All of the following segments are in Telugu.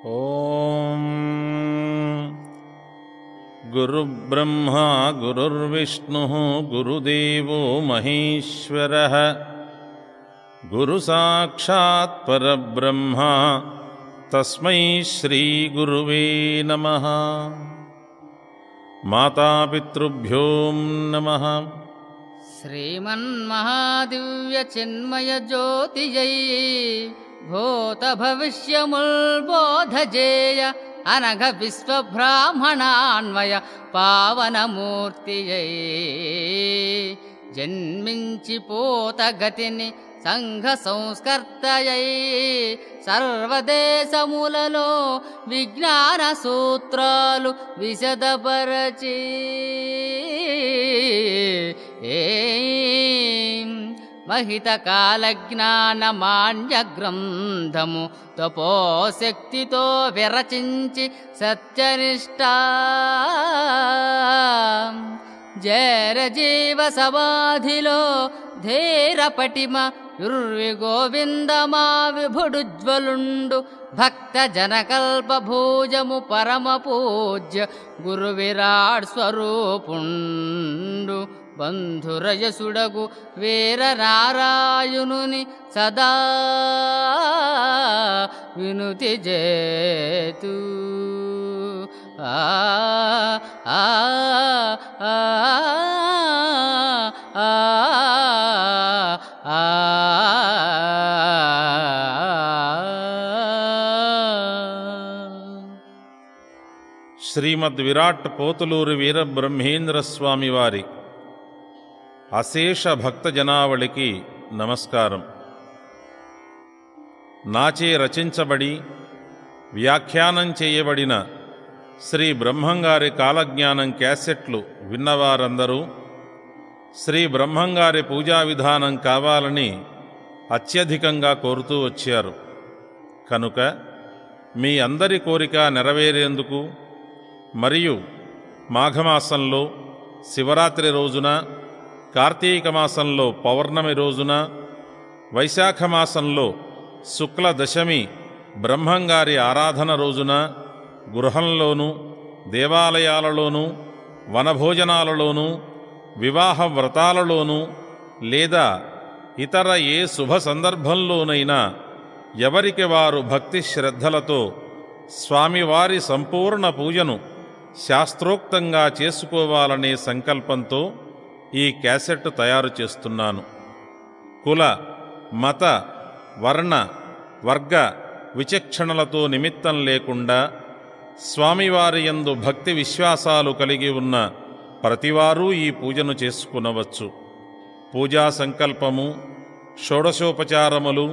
ఓం గురుబ్రహ్మా గురుర్విష్ణుః గురుదేవో మహేశ్వరః గురుసాక్షాత్ పరబ్రహ్మ తస్మై శ్రీ గురువే నమః. మాతాపితృభ్యో నమః. శ్రీమన్మహాదివ్య చిన్మయ జ్యోతిజై భూత భవిష్యముల్బోధజేయ అనఘ విశ్వబ్రాహ్మణాన్వయ పావనమూర్తియై జన్మించిపోత గతిని సంఘ సంస్కర్తయై సర్వదేశములలో విజ్ఞాన సూత్రాలు విశదపరచి మహిత కాలజ్ఞాన మాన్య గ్రంథము తపోశక్తితో విరచించి సత్యనిష్ట జరజీవ సమాధిలో ధీర పటిమ యుర్విగోవిందమా విభుడుజ్వలుండు భక్త జనకల్ప భూజము పరమ పూజ్య గురు విరాట్ స్వరూపుండు బంధురయసుడగు వీర నారాయణుని సదా వినుతి జేతు. ఆ ఆ ఆ ఆ ఆ శ్రీమద్ విరాట్ పోతులూరి వీరబ్రహ్మేంద్ర స్వామి వారి అశేష భక్త జనావళికి నమస్కారం. నాచే రచించబడి వ్యాఖ్యానం చేయబడిన శ్రీ బ్రహ్మంగారి కాలజ్ఞానం క్యాసెట్లు విన్నవారందరూ శ్రీ బ్రహ్మంగారి పూజా విధానం కావాలని అత్యధికంగా కోరుతూ వచ్చారు. కనుక మీ అందరి కోరిక నెరవేరేందుకు మరియు మాఘమాసంలో శివరాత్రి రోజున, కార్తీక మాసంలో పౌర్ణమి రోజున, వైశాఖ మాసంలో శుక్ల దశమి బ్రహ్మంగారి ఆరాధన రోజున గృహంలోనూ, దేవాలయాలలోనూ, వనభోజనాలలోనూ, వివాహ వ్రతాలలోనూ లేదా ఇతర ఏ శుభ సందర్భంలోనైనా ఎవరికి వారు భక్తి శ్రద్ధలతో స్వామివారి సంపూర్ణ పూజను శాస్త్రోక్తంగా చేసుకోవాలనే సంకల్పంతో ఈ క్యాసెట్ తయారు చేస్తున్నాను. కుల, మత, వర్ణ, వర్గ విచక్షణలతో నిమిత్తం లేకుండా స్వామివారి యందు భక్తి విశ్వాసాలు కలిగి ఉన్న ప్రతివారూ ఈ పూజను చేసుకునవచ్చు. పూజా సంకల్పము, షోడశోపచారములు,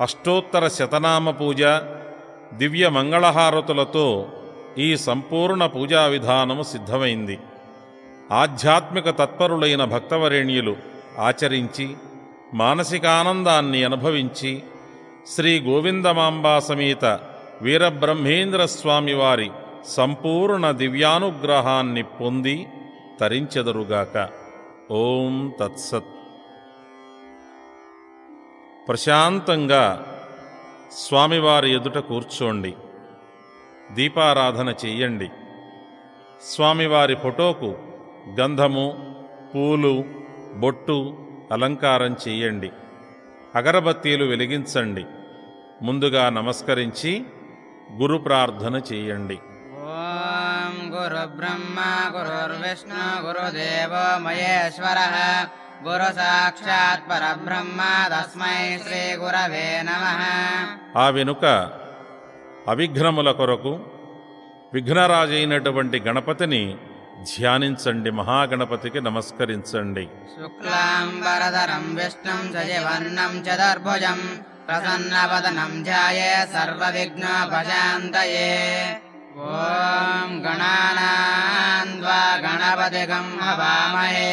అష్టోత్తర శతనామ పూజ, దివ్య మంగళహారతులతో ఈ సంపూర్ణ పూజా విధానము సిద్ధమైంది. ఆధ్యాత్మిక తత్పరులైన భక్తవరేణ్యులు ఆచరించి మానసికానందాన్ని అనుభవించి శ్రీ గోవిందమాంబా సమేత వీరబ్రహ్మేంద్ర స్వామివారి సంపూర్ణ దివ్యానుగ్రహాన్ని పొంది తరించెదరుగాక. ఓం తత్సత్. ప్రశాంతంగా స్వామివారి ఎదుట కూర్చోండి. దీపారాధన చెయ్యండి. స్వామివారి ఫోటోకు గంధము, పూలు, బొట్టు అలంకారం చెయ్యండి. అగరబత్తీలు వెలిగించండి. ముందుగా నమస్కరించి గురు ప్రార్థన చెయ్యండి. ఓం గురు బ్రహ్మ గురుర్విష్ణు గురుదేవో మహేశ్వరః గురు సాక్షాత్ పరబ్రహ్మ తస్మై శ్రీ గురవే నమః. ఆ వెనుక అవిఘ్నముల కొరకు విఘ్నరాజైనటువంటి గణపతిని ధ్యానించండి. మహాగణపతికి నమస్కరించండి. శుక్లాంబరధరం విష్ణుం శశివర్ణం చతుర్భుజం ప్రసన్నవదనం ధ్యాయే సర్వవిఘ్నోపశాంతయే. ఓం గణానాన్వా గణపతిగం హవామహే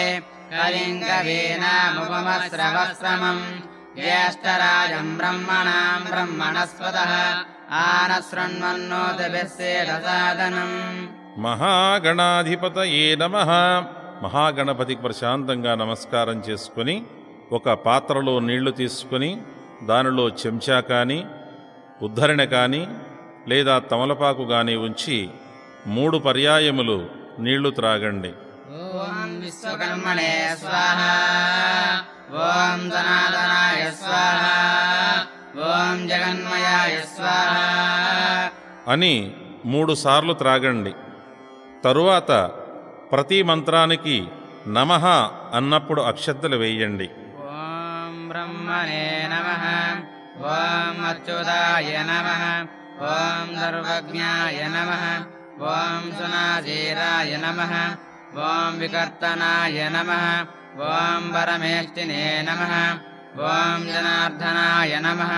కవిం కవీనాముపమశ్రవశ్రమం జ్యేష్ఠరాజం బ్రహ్మణాం బ్రహ్మణస్పతః ఆనశృణ్వన్నోతిభిస్సేదసాదనం. మహాగణాధిపతయే నమః. మహాగణపతికి ప్రశాంతంగా నమస్కారం చేసుకుని ఒక పాత్రలో నీళ్లు తీసుకుని దానిలో చెంచా కానీ, ఉద్ధరణ కానీ లేదా తమలపాకు గాని ఉంచి 3 పర్యాయములు నీళ్లు త్రాగండి. ఓం విశ్వకర్మణే స్వాహ, ఓం సనాతనాయ స్వాహ, ఓం జగన్మయాయ స్వాహ అని 3 సార్లు త్రాగండి. తరువాత ప్రతి మంత్రానికి నమః అన్నప్పుడు అక్షతలు వేయండి. ఓం బ్రహ్మణే నమః, ఓం అచ్యుతాయ నమః, ఓం సర్వజ్ఞాయ నమః, ఓం సునాశీరాయ నమః, ఓం వికర్తనాయ నమః, ఓం పరమేష్ఠినే నమః, ఓం జనార్దనాయ నమః,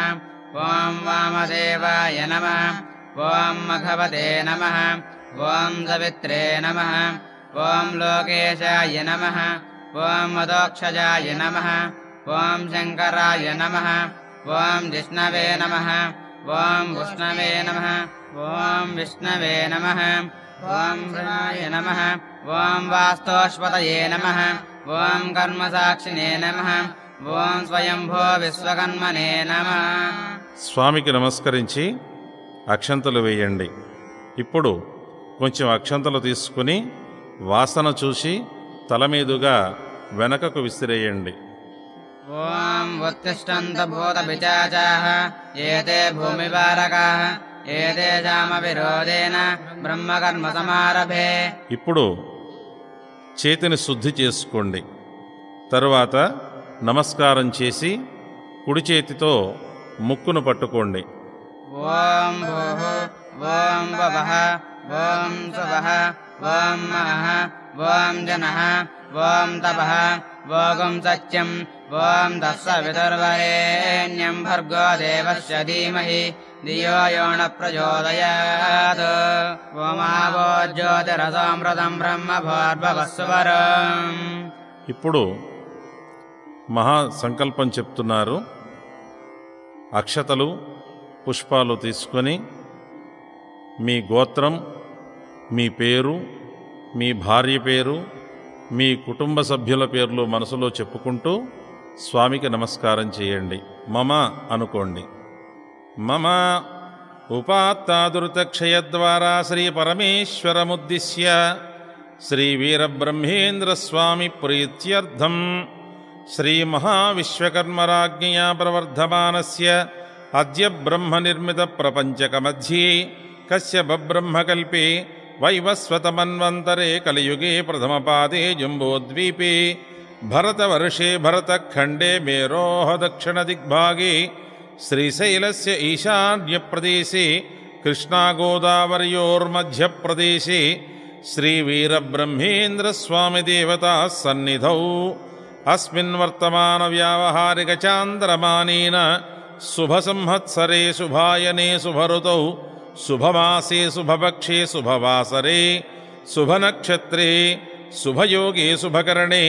ఓం వామదేవాయ నమః, ఓం మఘవతే నమః, ఓం సవిత్రే నమః, ఓం లోకేశాయ నమః, ఓం మదోక్షజాయ నమః, ఓం శంకరాయ నమః, ఓం విష్ణవే నమః, ఓం విష్ణవే నమః, ఓం విష్ణవే నమః, ఓం శివాయ నమః, ఓం వాస్తోష్పతయే నమః, ఓం కర్మసాక్షినే నమః, ఓం స్వయంభో విశ్వకర్మణే నమః. స్వామికి నమస్కరించి అక్షంతలు వేయండి. ఇప్పుడు కొంచెం అక్షంతలు తీసుకుని వాసన చూసి తల మీదుగా వెనకకు విసిరేయండి. ఓం ఉత్తిష్టంత భూత పిశాచాః ఏతే భూమిపాలకాః ఏతేషామ విరోధేన బ్రహ్మకర్మ సమారభే. ఇప్పుడు చేతిని శుద్ధి చేసుకోండి. తరువాత నమస్కారం చేసి కుడి చేతితో ముక్కును పట్టుకోండి. ఓం భూః, ఓం భవః, ఓం సువః, ఓం మహః, ఓం జనః, ఓం తపః, ఓం సత్యం, ఓం తత్సవితుర్వరేణ్యం భర్గో దేవస్య ధీమహి ధియో యో న ప్రచోదయాత్. ఓమావో జ్యోతిరసోమృతం బ్రహ్మభోర్భవస్సువరం. ఇప్పుడు మహాసంకల్పం చెప్తున్నారు. అక్షతలు పుష్పాలు తీసుకొని మీ గోత్రం, మీ పేరు, మీ భార్య పేరు, మీ కుటుంబ సభ్యుల పేర్లు మనసులో చెప్పుకుంటూ స్వామికి నమస్కారం చేయండి. మమ అనుకోండి. మమ ఉపాత్తాదురుతక్షయద్వారా శ్రీ పరమేశ్వరముద్దిశ్య శ్రీ వీరబ్రహ్మేంద్రస్వామి ప్రీత్యర్థం శ్రీ మహావిశ్వకర్మరాజ్ఞయా ప్రవర్ధమానస్య అద్య బ్రహ్మ నిర్మిత ప్రపంచక మధ్యే కశ్యప బ్రహ్మకల్పే వైవస్వతమన్వంతరే కలియుగే ప్రథమపాదే జంబోద్వీపే భరతవర్షే భరతఖండే మేరోః దక్షిణదిగ్భాగే శ్రీశైలస్య ఈశాన్యప్రదేశే కృష్ణాగోదావర్యోర్మధ్యప్రదేశే శ్రీవీరబ్రహ్మేంద్రస్వామిదేవతా సన్నిధౌ అస్మిన్ వర్తమాన వ్యావహారిక చాంద్రమానేన శుభసంవత్సరే శుభాయనే శుభరుతౌ శుభమాసే శుభపక్షే శుభవాసరే శుభనక్షత్రే శుభయోగే శుభకరణే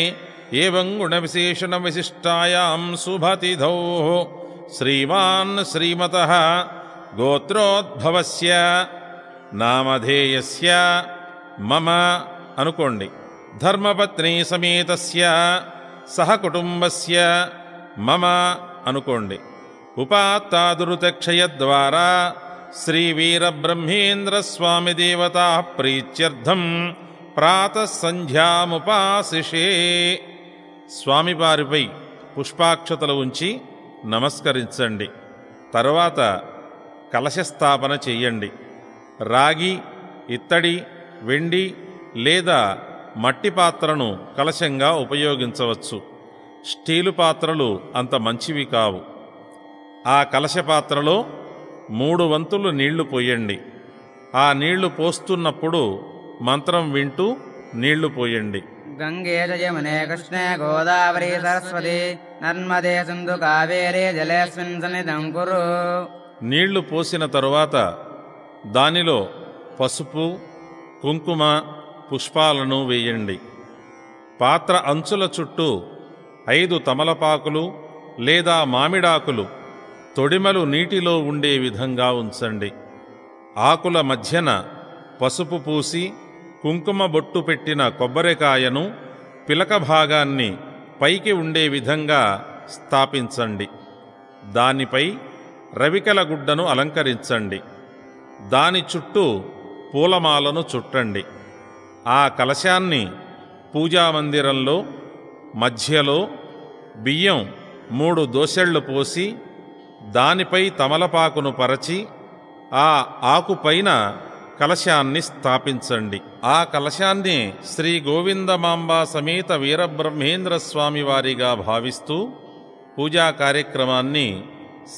ఏవం గుణవిశేషణ విశిష్టాయాం శుభతిథౌ శ్రీమాన్ శ్రీమతః గోత్రోద్భవస్య నామధేయస్య మమ అనుకోండి. ధర్మపత్ని సమేతస్య సహకుటుంబస్య మమ అనుకోండి. ఉపాత్తాదురుతక్షయద్వారా శ్రీ వీరబ్రహ్మేంద్రస్వామి దేవతా ప్రీత్యర్థం ప్రాతఃసంధ్యాముపాసిషే. స్వామివారిపై పుష్పాక్షతలు ఉంచి నమస్కరించండి. తరువాత కలశస్థాపన చెయ్యండి. రాగి, ఇత్తడి, వెండి లేదా మట్టి పాత్రను కలశంగా ఉపయోగించవచ్చు. స్టీలు పాత్రలు అంత మంచివి కావు. ఆ కలశ పాత్రలో 3 వంతులు నీళ్లు పోయండి. ఆ నీళ్లు పోస్తున్నప్పుడు మంత్రం వింటూ నీళ్లు పోయండి. గంగే చ యమునే కృష్ణే గోదావరి సరస్వతి నర్మదే సింధు కావేరీ జలేస్మిన్ సన్నిధం కురు. నీళ్లు పోసిన తరువాత దానిలో పసుపు, కుంకుమ, పుష్పాలను వేయండి. పాత్ర అంచుల చుట్టూ 5 తమలపాకులు లేదా మామిడాకులు తొడిమలు నీటిలో ఉండే విధంగా ఉంచండి. ఆకుల మధ్యన పసుపు పూసి కుంకుమ బొట్టు పెట్టిన కొబ్బరికాయను పిలక భాగాన్ని పైకి ఉండే విధంగా స్థాపించండి. దానిపై రవికెల గుడ్డను అలంకరించండి. దాని చుట్టూ పూలమాలను చుట్టండి. ఆ కలశాన్ని పూజామందిరంలో మధ్యలో బియ్యం 3 దోసెళ్లు పోసి దానిపై తమలపాకును పరచి ఆ ఆకుపైన కలశాన్ని స్థాపించండి. ఆ కలశాన్ని శ్రీ గోవిందమాంబా సమేత వీరబ్రహ్మేంద్ర స్వామి వారిగా భావిస్తూ పూజా కార్యక్రమాన్ని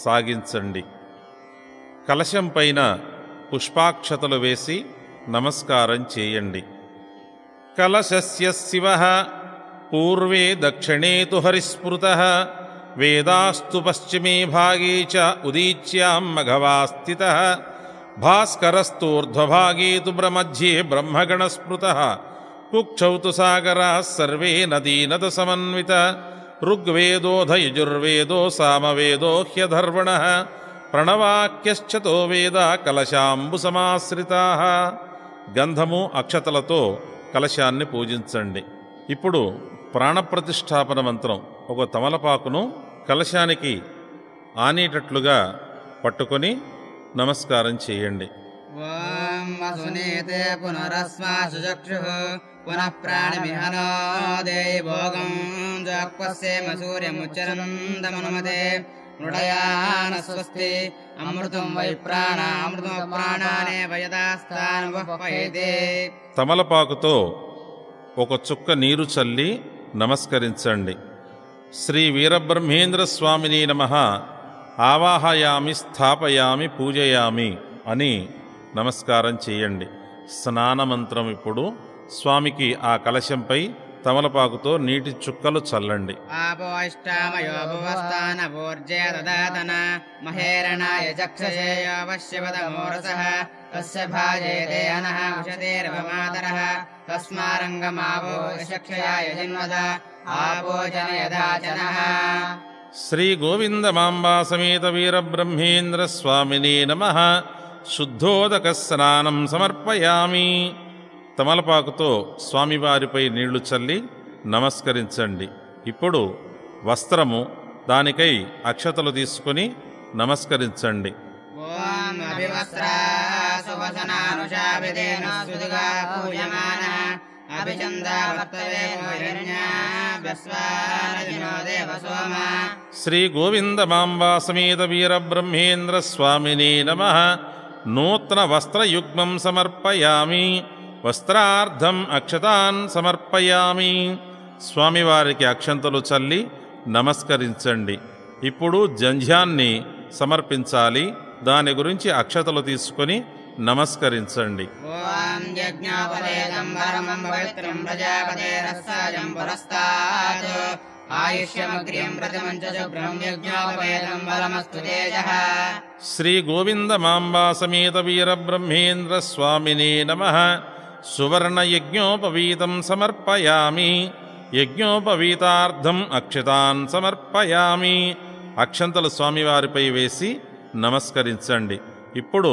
సాగించండి. కలశం పైన పుష్పాక్షతలు వేసి నమస్కారం చేయండి. కలశస్య శివః పూర్వే దక్షిణే తు హరిస్మృతః వేదాస్తు పశ్చిమే భాగే చ ఉదీచ్యాం మఘవా స్థితః భాస్కరస్తూర్ధ్వభాగే తు మధ్యే బ్రహ్మగణస్మృతః కుక్షౌ తు సాగరాः సర్వే నదీనద సమన్విత ఋగ్వేదోऽధ యజుర్వేదో సామవేదో హ్యధర్వణః ప్రణవాక్యశ్చతో వేద కలశాంబు సమాశ్రితాః. గంధము అక్షతలతో కలశాన్ని పూజించండి. ఇప్పుడు ప్రాణప్రతిష్ఠాపన మంత్రం. ఒక తమలపాకును కలశానికి ఆనేటట్లుగా పట్టుకొని నమస్కారం చేయండి. ఓం వసునేతే పునరస్మాసు చక్షుః పునః ప్రాణమిహనో దేయి భోగం జాక్వస్యేమ సూర్యముచ్చరందమనుమతే మృడయాన స్వస్తి అమృతం వై ప్రాణామృతం ప్రాణానే వయదాస్థానుపహైతే. తమలపాకుతో ఒక చుక్క నీరు చల్లి నమస్కరించండి. శ్రీ వీరబ్రహ్మేంద్ర స్వామిని నమః ఆవాహయామి స్థాపయామి పూజయామి అని నమస్కారం చేయండి. స్నానమంత్రం. ఇప్పుడు స్వామికి ఆ కలశంపై తమలపాకుతో నీటి చుక్కలు చల్లండి. ఆపోయిష్టామయో భువస్థానపూర్జే దదాతన మహేరణాయ చక్షసేయోవశ్యవదమోరసః తస్య భాజేతే అనః ఉషతేర్వమాతరః తస్మారంగమావో యశక్షయాయ జిన్వద ఆపోజనయదాచనః. శ్రీ గోవిందమాంబా సమేత వీరబ్రహ్మేంద్ర స్వామిని నమః శుద్ధోదక స్నానం సమర్పయామి. తమలపాకుతో స్వామివారిపై నీళ్లు చల్లి నమస్కరించండి. ఇప్పుడు వస్త్రము, దానికై అక్షతలు తీసుకుని నమస్కరించండి. ఓం అభివస్త్రా సువసనానుషావిదేన సుదిగా పూయమానః అభిచందావర్తవే హిరణ్యా భస్వానదినో దేవసోమ. శ్రీ గోవిందమాంబా సమేత వీరబ్రహ్మేంద్ర స్వామిని నమః నూతన వస్త్రయుగ్మం సమర్పయామి. వస్త్రార్థం అక్షతాన్ సమర్పయామి. స్వామివారికి అక్షంతలు చల్లి నమస్కరించండి. ఇప్పుడు జంధ్యాన్ని సమర్పించాలి. దాని గురించి అక్షతలు తీసుకొని నమస్కరించండి. ఓం యజ్ఞోపవేదం పరమం పవిత్రం ప్రజాపతేరస్సాజం పురస్తాత్ ఆయుష్యమగ్ర్యం ప్రతిమంచ శుభ్రం యజ్ఞోపవేదం బలమస్తు తేజః. శ్రీ గోవిందమాంబా సమేత వీరబ్రహ్మేంద్ర స్వామిని నమః సువర్ణ యజ్ఞోపవీతం సమర్పయామి. యజ్ఞోపవీతార్థం అక్షతాన్ సమర్పయామి. అక్షంతలు స్వామివారిపై వేసి నమస్కరించండి. ఇప్పుడు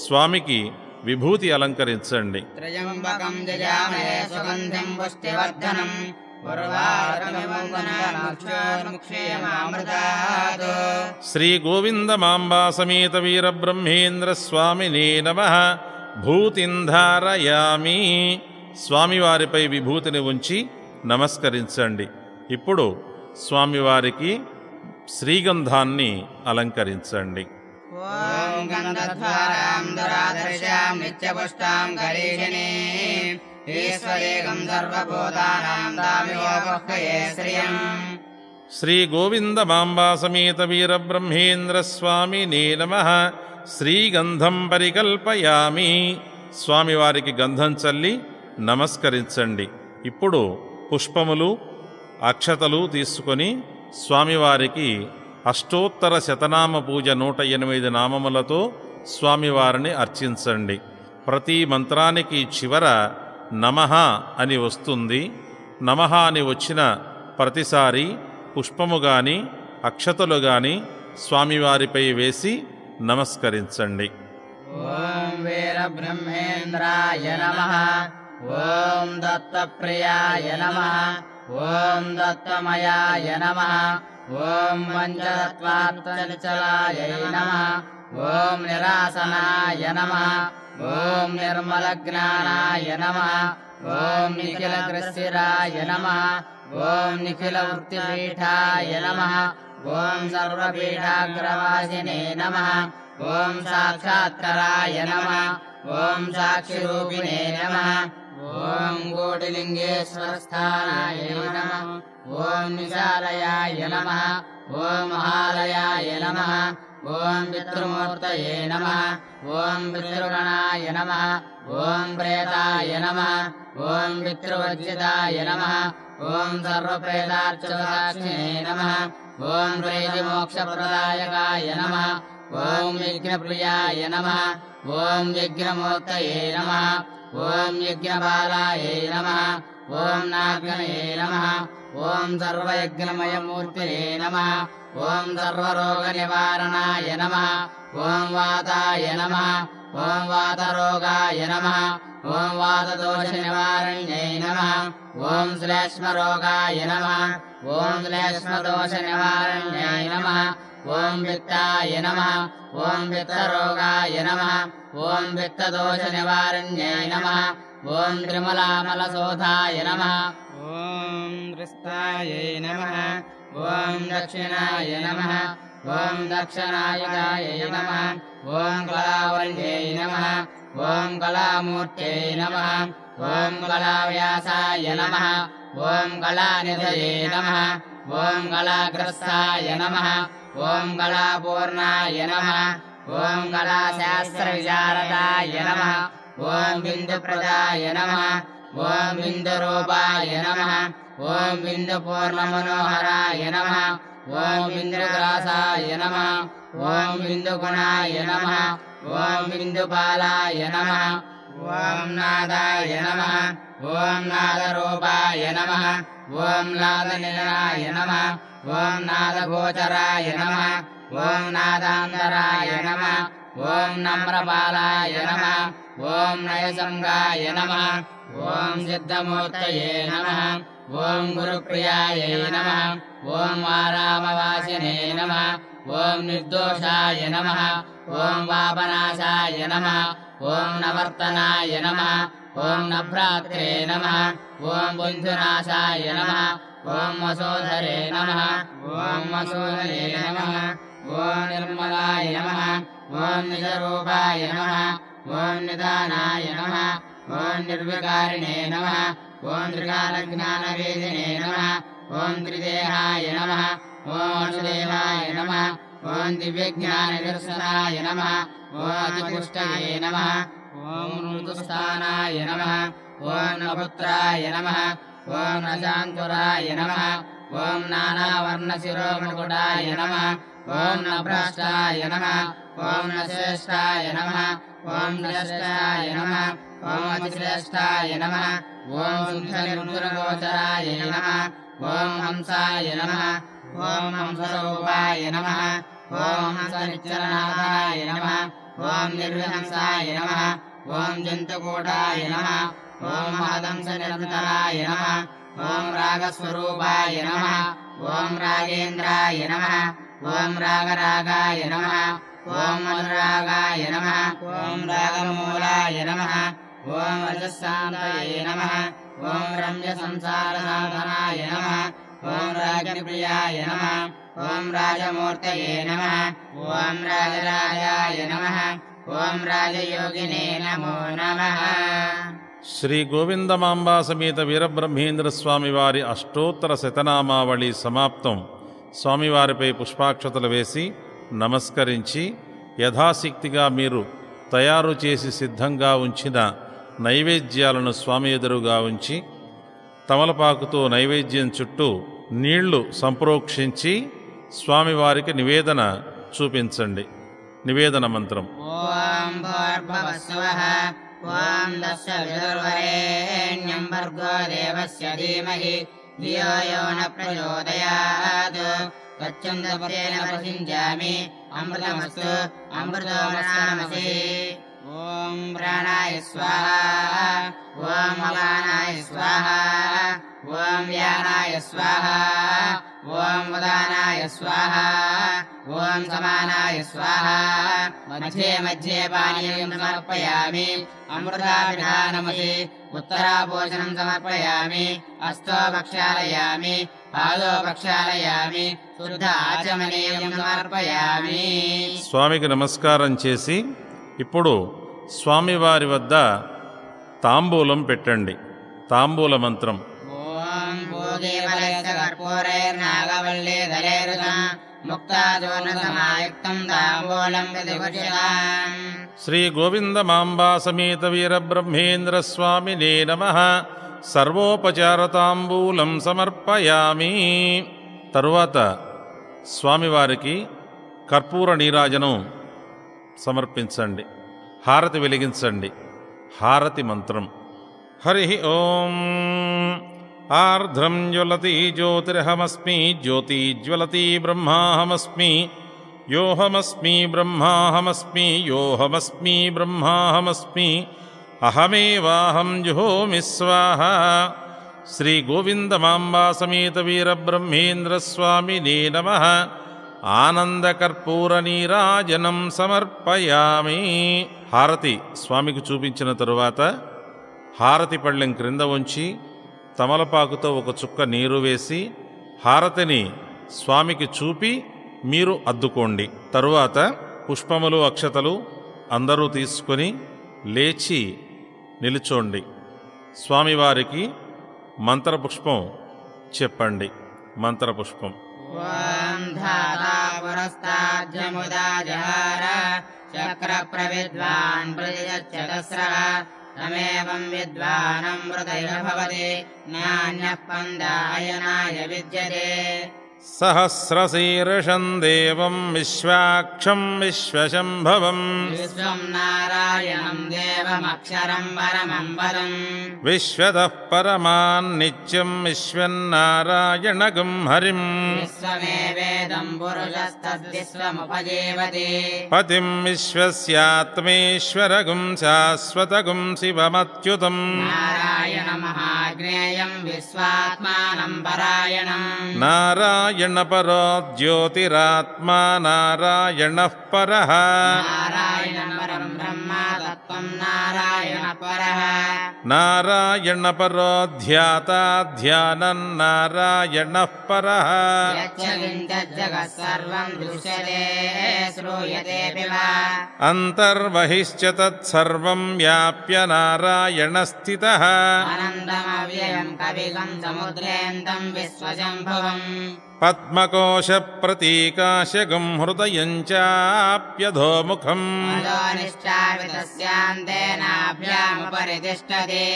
స్వామికి విభూతి అలంకరించండి. త్రయంబకం జయామహే సుగంధిం పుష్టివర్ధనం ఉర్వారుకమివం వనామృతాత్. శ్రీ గోవిందమాంబా సమేత వీరబ్రహ్మేంద్ర స్వామిని నమః భూతిం ధారయామి. స్వామివారిపై విభూతిని ఉంచి నమస్కరించండి. ఇప్పుడు స్వామివారికి శ్రీగంధాన్ని అలంకరించండి. ఓం గంధద్వారాం దురాదర్శాం నిత్యపుష్టాం గరీషిణీం ఈశ్వరీకం సర్వభూతానాం దామివోపహ్యే శ్రియం. శ్రీ గోవిందమాంబా సమేత వీరబ్రహ్మేంద్ర స్వామిని నమః శ్రీగంధం పరికల్పయామి. స్వామివారికి గంధం చల్లి నమస్కరించండి. ఇప్పుడు పుష్పములు, అక్షతలు తీసుకొని స్వామివారికి అష్టోత్తర శతనామ పూజ 108 నామములతో స్వామివారిని అర్చించండి. ప్రతి మంత్రానికి చివర నమః అని వస్తుంది. నమః అని వచ్చిన ప్రతిసారి పుష్పము గాని అక్షతలు గాని స్వామివారిపై వేసి నమస్కరించండి. ఓం వీరబ్రహ్మేంద్రాయ నమః. ఓం దత్తప్రియాయ నమః. ఓం దత్తమయాయ నమః. ఓం పంచతత్వాత్మనిచలాయ నమః. ఓం ॐ निरासनाय नमः ॐ निर्मलज्ञानाय नमः ॐ निखिलकृशिराय नमः ॐ निखिलवृत्तिपीठाय नमः ॐ सर्वपीठाग्रवासिने नमः ॐ साक्षात्कराय नमः ॐ साक्षिरूपिणे नमः ॐ कोटिलिङ्गेश्वरस्थानाय नमः ॐ विशालयाय नमः ॐ महालयाय नमः ॐ पितृमूर्तये नमः ॐ पितृगणाय नमः ॐ प्रेताय नमः ॐ पितृवज्जिताय नमः ॐ सर्वप्रेतार्चसाक्षिणे नमः ॐ प्रीतिमोक्षप्रदायकाय नमः ॐ यज्ञप्रियाय नमः ॐ यज्ञमूर्तये नमः ॐ यज्ञबालाय नमः ॐ नागणये नमः ॐ सर्वयज्ञमयमूर्तये नमः ॐ सर्वरोगनिवारणाय नमः ॐ वाताय नमः ॐ वातरोगाय नमः ॐ वातदोषनिवारण्यै नमः ॐ श्लेष्मरोगाय नमः ॐ श्लेष्मदोषनिवारण्यै नमः ॐ वित्ताय नमः ॐ वित्तरोगाय नमः ॐ वित्तदोषनिवारण्यै नमः ॐ त्रिमलामलशोधाय नमः ॐ दृष्टायै नमः ॐ दक्षिणाय नमः ॐ दक्षिणायकायै नमः ॐ कलावल्यै नमः ॐ कलामूर्त्यै नमः ॐ कलाव्यासाय नमः ॐ कलानिधये नमः ॐ कलाग्रस्ताय नमः ॐ कलापूर्णाय नमः ॐ कलाशास्त्रविशारदाय नमः ॐ बिन्दुप्रदाय नमः ॐ बिन्दुरूपाय नमः ॐ बिन्दुपूर्णमनोहराय नमः ॐ बिन्दुग्रासाय नमः ॐ बिन्दुगुणाय नमः ॐ बिन्दुपालाय नमः ॐ नादाय नमः ॐ नादरूपाय नमः ॐ नादनिलनाय नमः ॐ नादगोचराय नमः ॐ नादान्तराय नमः ॐ नम्रपालाय नमः ॐ नयसङ्गाय नमः ॐ सिद्धमूर्तये नमः ॐ गुरुप्रियायै नमः ॐ आरामवासिने नमः ॐ निर्दोषाय नमः ॐ वापनाशाय नमः ॐ नवर्तनाय नमः ॐ नभ्रात्रे नमः ॐ बन्धुनाशाय नमः ॐ वसोधरे नमः ॐ वसोधरे नमः ॐ निर्मलाय नमः ॐ निजरूपाय नमः ॐ निदानाय नमः ॐ निर्विकारिणे नमः ॐ त्रिकालज्ञानवेदिने नमः ॐ त्रिदेहाय नमः ॐ अणुदेवाय नमः ॐ दिव्यज्ञानदर्शनाय नमः ॐ अतिपुष्टये नमः ॐ ऋतुस्थानाय नमः ॐ नपुत्राय नमः ॐ नशान्तुराय नमः ॐ नानावर्णशिरोमुकुटाय नमः ॐ नभ्रष्टाय नमः ॐ नश्रेष्ठाय नमः ॐ नश्रेष्ठाय नमः ॐ अतिश्रेष्ठाय नमः ॐ शुद्धनिर्गुणगोचराय नमः ॐ हंसाय नमः ॐ हंसरूपाय नमः ॐ हंसनिच्चरनाथाय नमः ॐ निर्विहंसाय नमः ॐ जन्तुकूटाय नमः ॐ महदंसनिरन्तराय नमः ॐ रागस्वरूपाय नमः ॐ रागेन्द्राय नमः ॐ रागरागाय नमः ॐ अनुरागाय नमः ॐ रागमूलाय नमः ॐ रजस्सान्तये नमः ॐ रम्यसंसारसाधनाय नमः ॐ राजप्रियाय नमः ॐ राजमूर्तये नमः ॐ राजराजाय नमः ॐ राजयोगिने नमो नमः। శ్రీ గోవిందమాంబా సమేత వీరబ్రహ్మేంద్ర స్వామివారి అష్టోత్తర శతనామావళి సమాప్తం. స్వామివారిపై పుష్పాక్షతలు వేసి నమస్కరించి యథాశక్తిగా మీరు తయారు చేసి సిద్ధంగా ఉంచిన నైవేద్యాలను స్వామి ఎదురుగా ఉంచి తమలపాకుతో నైవేద్యం చుట్టూ నీళ్లు సంప్రోక్షించి స్వామివారికి నివేదన చూపించండి. నివేదన మంత్రం: ఓం భూర్భువస్సువః ఓం తత్సవితుర్వరేణ్యం భర్గో దేవస్య ధీమహి ధియో యో న ప్రచోదయాత్. తచ్చందపతేన ప్రసింజామి అమృతమస్తు అమృతోమస్తమసి. ఓం ప్రాణాయ స్వాహా ఓం అపానాయ స్వాహా ఓం వ్యానాయ స్వాహా ॐ उदानाय स्वाहा ॐ समानाय स्वाहा मध्ये मध्ये पानीयं समर्पयामि अमृताभिधानमसि उत्तराभोजनं समर्पयामि हस्तो प्रक्षालयामि पादो प्रक्षालयामि शुद्ध आचमनीయం సమర్పయామి. స్వామికి నమస్కారం చేసి ఇప్పుడు స్వామివారి వద్ద తాంబూలం పెట్టండి. తాంబూల మంత్రం ఓం భూదేవలస్య కర్పూరైర్నాగవల్లీధరైర్నా ముక్తాచూర్ణసమాయుక్తం తాంబూలం ప్రతిపక్షితాం. శ్రీ గోవిందమాంబా సమేత వీరబ్రహ్మేంద్ర స్వామినే నమః. సర్వోపచార తాంబూలం సమర్పయామి. తరువాత స్వామివారికి కర్పూర నీరాజనం సమర్పించండి. హారతి వెలిగించండి. హారతి మంత్రం హరి ఓం. ఆర్ద్రం జ్వలతి జ్యోతిర్హమస్మి జ్యోతిజ్వలతి బ్రహ్మాహమస్మి యోహమస్మి బ్రహ్మాహమస్మి యోహమస్మి బ్రహ్మాహమస్మి అహమేవాహం జుహోమి స్వాహ. శ్రీ గోవిందమాంబా సమేత వీరబ్రహ్మేంద్ర స్వామినే నమః. ఆనందకర్పూర నీరాజనం సమర్పయామి. హారతి స్వామికి చూపించిన తరువాత హారతి పళ్ళెం క్రింద ఉంచి తమలపాకుతో ఒక చుక్క నీరు వేసి హారతిని స్వామికి చూపి మీరు అద్దుకోండి. తరువాత పుష్పములు అక్షతలు అందరూ తీసుకొని లేచి నిలుచోండి. స్వామివారికి మంత్రపుష్పం చెప్పండి. మంత్రపుష్పం ఓం ధాతా పురస్తాద్యముదా జహార చక్ర ప్రవిద్వాన్ ప్రతిచరస్రః తమేవం విద్వానం హృదయ భవతి నాన్యః పందాయనాయ విద్యతే. సహస్రశీర్షం దేవం విశ్వాక్షం విశ్వశంభవం విశ్వం నారాయణం దేవమక్షరం పరమం పదం విశ్వతః పరమాన్నిత్యం విశ్వన్నారాయణగం హరిం విశ్వమేవేదం పురుషస్తద్విశ్వముపజీవతి. పతిం విశ్వస్యాత్మేశ్వరగం శాశ్వతగం శివమచ్యుతం నారాయణమహాజ్ఞేయం విశ్వాత్మానం పరాయణం. నారాయణ పరో జ్యోతిరాత్మా నారాయణః పరః నారాయణం పరం బ్రహ్మ తత్వం నారాయణ పరః. నారాయణ పరో ధ్యాతా ధ్యానం నారాయణః పరః యచ్చ కించిత్ జగత్ సర్వం దృశ్యతే శ్రూయతేపి వా. అంతర్బహిశ్చ తత్సర్వం వ్యాప్య నారాయణ స్థితః అనంతమవ్యయం కవిగం సముద్రేంతం విశ్వశంభవం. పద్మకోశ ప్రతీకాశగం హృదయం చాప్యధోముఖం అదోనిశ్చాపితస్యాంతేనాభ్యాముపరి తిష్టతి.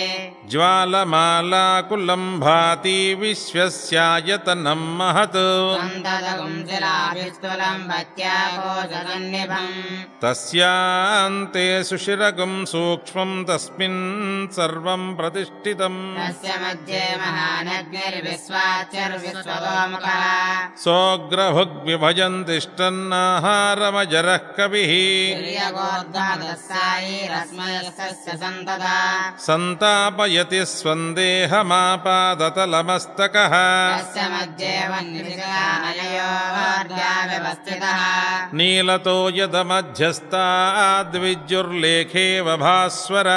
జ్వాలమాలాకులం భాతి విశ్వస్యాయతనం మహత్ సంతతగుం శిలాభిస్థూలం భక్త్యాకోశసన్నిభం. తస్యాంతే సుషిరగం సూక్ష్మం తస్మిన్ సర్వం ప్రతిష్ఠితం తస్య మధ్యే మహానగ్నిర్విశ్వాచర్విశ్వతోముఖః. సోగ్రభుగ్విభజన్ తిష్టన్నాహారమజరః కవిః తుర్యగోర్ధాదస్సాయీరస్మయస్తస్య సంతతా. సంతాపయతి స్వందేహమాపాదతలమస్తకః తస్య మధ్యే వన్నిశిఖానయోర్ధ్యావ్యవస్థితః. నీలతో యదమధ్యస్థాద్విద్యుర్లేఖేవ భాస్వర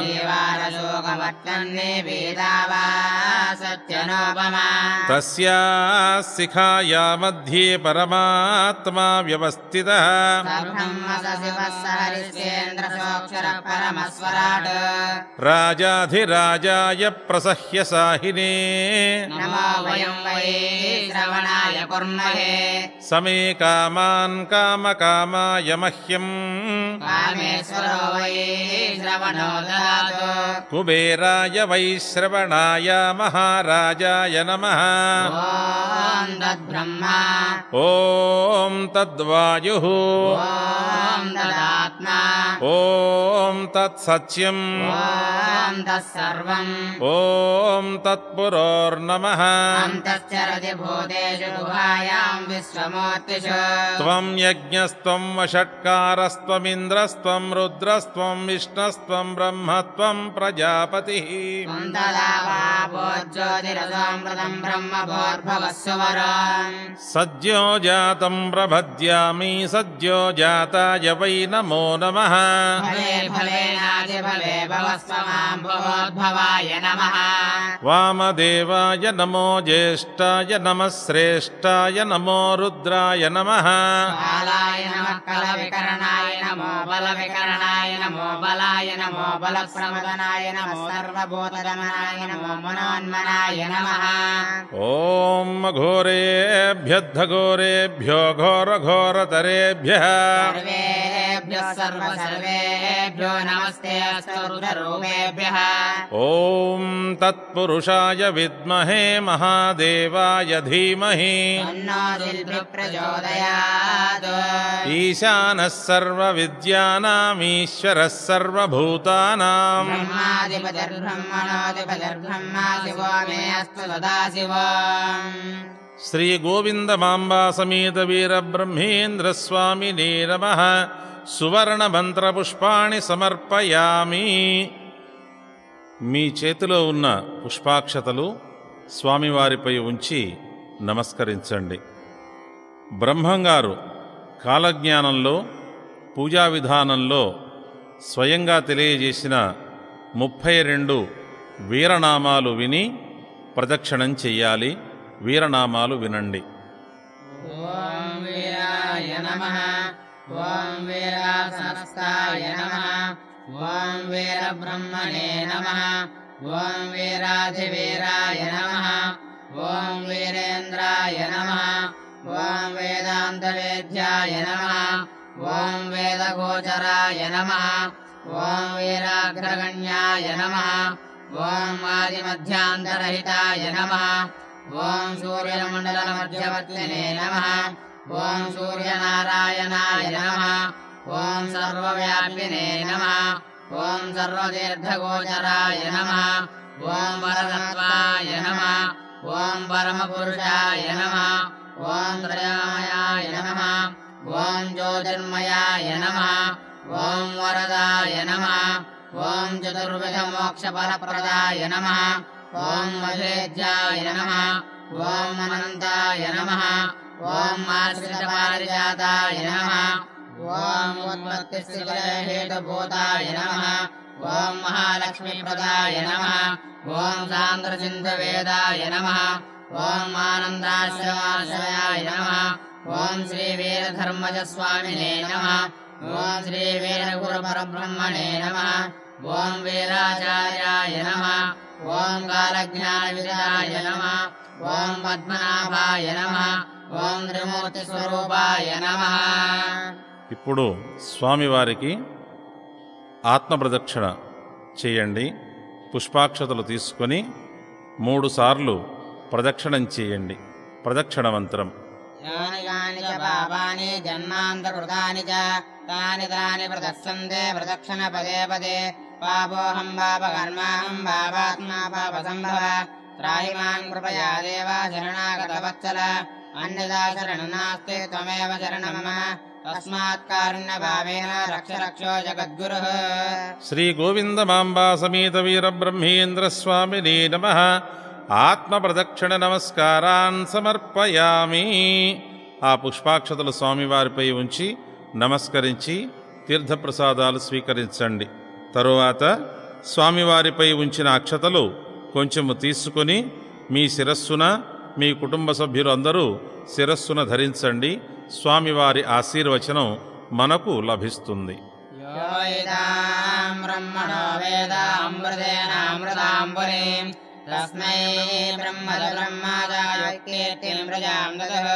నీవారశోకవర్తన్నే వేదావా సత్యనోపమా. తస్యా శిఖాయా మధ్యే పరమాత్మా వ్యవస్థితః సబ్రహ్మ శివః హరిశ్చేంద్రశోక్షరః పరమస్వరాట్. రాజాధిరాజాయ ప్రసహ్య సాహినే నమో వయం వై శ్రవణాయ కుర్మహే. సమే కామాన్ కామకామాయ మహ్యం కామేశ్వరో వై శ్రవణో దదాతు. కుబేరాయ వైశ్రవణాయ మహారాజాయ నమః. ఓం తద్బ్రహ్మా ఓం తద్వాయుః ఓం తదాత్మా ఓం తత్సత్యం ఓం తత్సర్వం ఓం తత్పురోర్నమః అంతశ్చరతి భూతేషు గుహాయాం విశ్వమూర్తిషు త్వం యజ్ఞస్త్వం వషట్కారస్త్వమింద్రస్త్వం రుద్రస్త్వం విష్ణస్త్వం బ్రహ్మత్వం ప్రజాపతిః త్వం తదా వాపోజ్యోతిరసోమృతం బ్రహ్మభోర్భవస్సువరం సద్యో జాతం ప్రభద్యామి సద్యో జాతాయ వై నమో నమః భవే భవేనాదిభవే భవస్వమాం భవోద్భవాయ నమః వామదేవాయ నమో జ్యేష్ఠాయ నమః శ్రేష్ఠాయ నమో రుద్రాయ నమః బాలాయ నమః కలవికరణాయ నమో బలవికరణాయ నమో బలాయ నమో బలప్రమదనాయ నమో సర్వభూతదమనాయ నమో మనోన్మనాయ నమః ఓం ఘోరేభ్యద్ధఘోరేభ్యో ఘోరఘోరతరేభ్యః సర్వేభ్యః సర్వసర్వేభ్యో నమస్తే అస్తు రుద్రరూపేభ్యః ఓం తత్పురుషాయ విద్మహే మహాదేవాయ ధీమహి తన్నో దిల్భి ప్రచోదయాత్ ఈశానः సర్వవిద్యానామీశ్వరः సర్వభూతానాం బ్రహ్మాధిపతిర్బ్రహ్మణోధిపతిర్బ్రహ్మా శివో మే అస్తు సదాశివో శ్రీ గోవిందమాంబా సమేత వీరబ్రహ్మేంద్ర స్వామినే నమః సువర్ణ మంత్రపుష్పాణి సమర్పయామి. మీ చేతిలో ఉన్న పుష్పాక్షతలు స్వామివారిపై ఉంచి నమస్కరించండి. బ్రహ్మంగారు కాలజ్ఞానంలో పూజా విధానంలో స్వయంగా తెలియజేసిన 32 వీరనామాలు విని ప్రదక్షిణం చెయ్యాలి. వీరనామాలు వినండి. ఓం వీరాయ నమః ఓం వీరాసనస్థాయ నమః ఓం వీరబ్రహ్మణే నమః ఓం వీరాధివీరాయ నమః ఓం వీరేంద్రాయ నమః ఓం వేదాంతవేద్యాయ నమః ఓం వేదగోచరాయ నమః ఓం వీరాగ్రగణ్యాయ నమః ఓం ఆదిమధ్యాంతరహితాయ నమః ఓం సూర్యమండలమధ్యవర్తినే నమః ఓం సూర్యనారాయణాయ నమః ఓం సర్వవ్యాపినే నమః ఓం సర్వతీర్థగోచరాయ నమః ఓం వరదత్వాయ నమః ఓం పరమపురుషాయ నమః ఓం త్రయామయాయ నమః ఓం జ్యోతిర్మయాయ నమః ఓం వరదాయ నమః ఓం చతుర్విధమోక్షఫలప్రదాయ నమః ఓం మధురేజ్యాయ నమః ఓం అనంతాయ నమః ఓం ఆశ్రితపారిజాతాయ నమః ఓం ఉత్పత్తిస్థితిలయహేతుభూతాయ నమః ఓం మహాలక్ష్మీప్రదాయ నమః ఓం సాంద్రసింధువేదాయ నమః ఓం ఆనందాశ్రయాయ నమః ఓం శ్రీవీరధర్మజస్వామినే నమః ఓం శ్రీవీరగురుపరబ్రహ్మణే నమః ఓం వీరాచార్యాయ నమః ఓం కాలజ్ఞానవిదాయ నమః ఓం పద్మనాభాయ నమః ఓం త్రిమూర్తిస్వరూపాయ నమః. ఇప్పుడు స్వామివారికి ఆత్మప్రదక్షిణ చేయండి. పుష్పాక్షతలు తీసుకొని 3 సార్లు ప్రదక్షిణం చేయండి. ప్రదక్షిణ మంత్రం. యాని యాని చ పాపాని జన్మాంతకృతాని చ తాని తాని ప్రదక్షంతే ప్రదక్షిణ పదే పదే పాపోహం పాపకర్మాహం పాపాత్మా పాపసంభవ త్రాహి మాం కృపయా దేవ శరణాగతవత్సల అన్యదా శరణం నాస్తి త్వమేవ శరణం మమ తస్మాత్ కారుణ్యభావేన రక్ష రక్షో జగద్గురుః. శ్రీ గోవిందమాంబా సమేత వీరబ్రహ్మేంద్ర స్వామినే నమః. ఆత్మప్రదక్షిణ నమస్కారాన్ సమర్పయామి. ఆ పుష్పాక్షతలు స్వామివారిపై ఉంచి నమస్కరించి తీర్థప్రసాదాలు స్వీకరించండి. తరువాత స్వామివారిపై ఉంచిన అక్షతలు కొంచెము తీసుకొని మీ శిరస్సున, మీ కుటుంబ సభ్యులు అందరూ శిరస్సున ధరించండి. స్వామివారి ఆశీర్వచనం మనకు లభిస్తుంది. యో ఇదాం బ్రహ్మణో వేదామృతేనామృతాంబురీం తస్మై బ్రహ్మద బ్రహ్మాదాయుక్తీర్తిం ప్రజాం దదః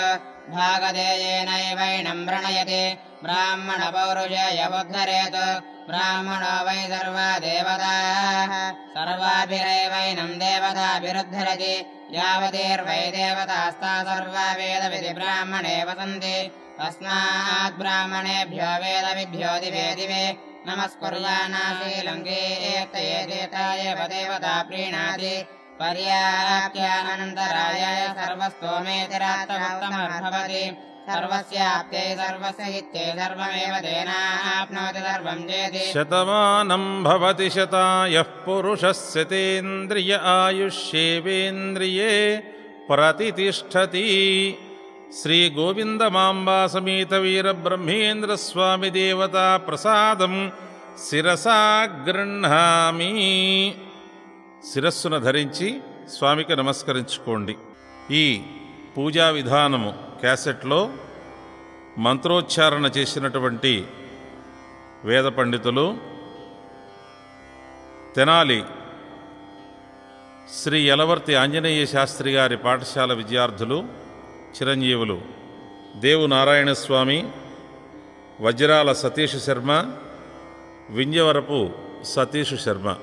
భాగధేయేనైవైనం ప్రణయతి బ్రాహ్మణ పౌరుషేయముద్ధరేత్ బ్రాహ్మణో వై సర్వా దేవతాః సర్వాభిరైవైనం దేవతాభిరుద్ధరతి యావతీర్వై దేవతాస్తా సర్వా వేదవిధి బ్రాహ్మణే వసంతి తస్మాత్ బ్రాహ్మణేభ్యో వేదవిభ్యో దివే దివే नमस्कुर्यानाशीलङ्केताय देवता प्रीणाति पर्याप्त्यानन्तराय सर्वस्तोमेतिरात्तमोत्तमर्भवति सर्वस्याप्त्यै सर्वस्य हित्यै सर्वमेव तेनाप्नोति सर्वं चेति शतमानं भवति शतायः पुरुषः शतेन्द्रिय आयुष्येवेन्द्रिये प्रतितिष्ठति। श्री गोविंदमांबा समेत वीरब्रह्मेंद्र स्वामी देवता प्रसादं శిరసా గృహ్ణామి. శిరస్సును ధరించి స్వామికి నమస్కరించుకోండి. ఈ పూజా విధానము క్యాసెట్లో మంత్రోచ్చారణ చేసినటువంటి వేద పండితులు తెనాలి శ్రీ యలవర్తి ఆంజనేయ శాస్త్రి గారి పాఠశాల విద్యార్థులు చిరంజీవులు దేవు నారాయణ స్వామి, వజ్రాల సతీష్ శర్మ, వింజవరపు సతీష్ శర్మ.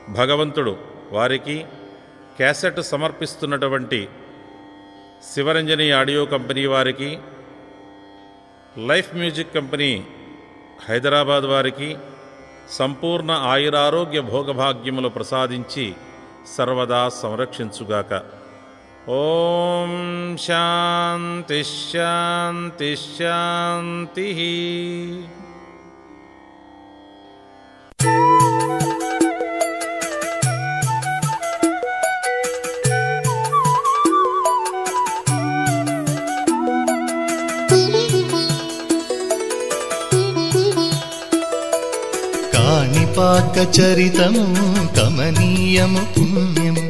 భగవంతుడు వారికి క్యాసెట్ సమర్పిస్తున్నటువంటి శివరంజని ఆడియో కంపెనీ వారికి, లైఫ్ మ్యూజిక్ కంపెనీ హైదరాబాద్ వారికి సంపూర్ణ ఆయురారోగ్య భోగభాగ్యములు ప్రసాదించి సర్వదా సంరక్షించుగాక. ఓం శాంతి శాంతి శాంతి. కాణిపాక చరితము కమనీయము పుణ్యము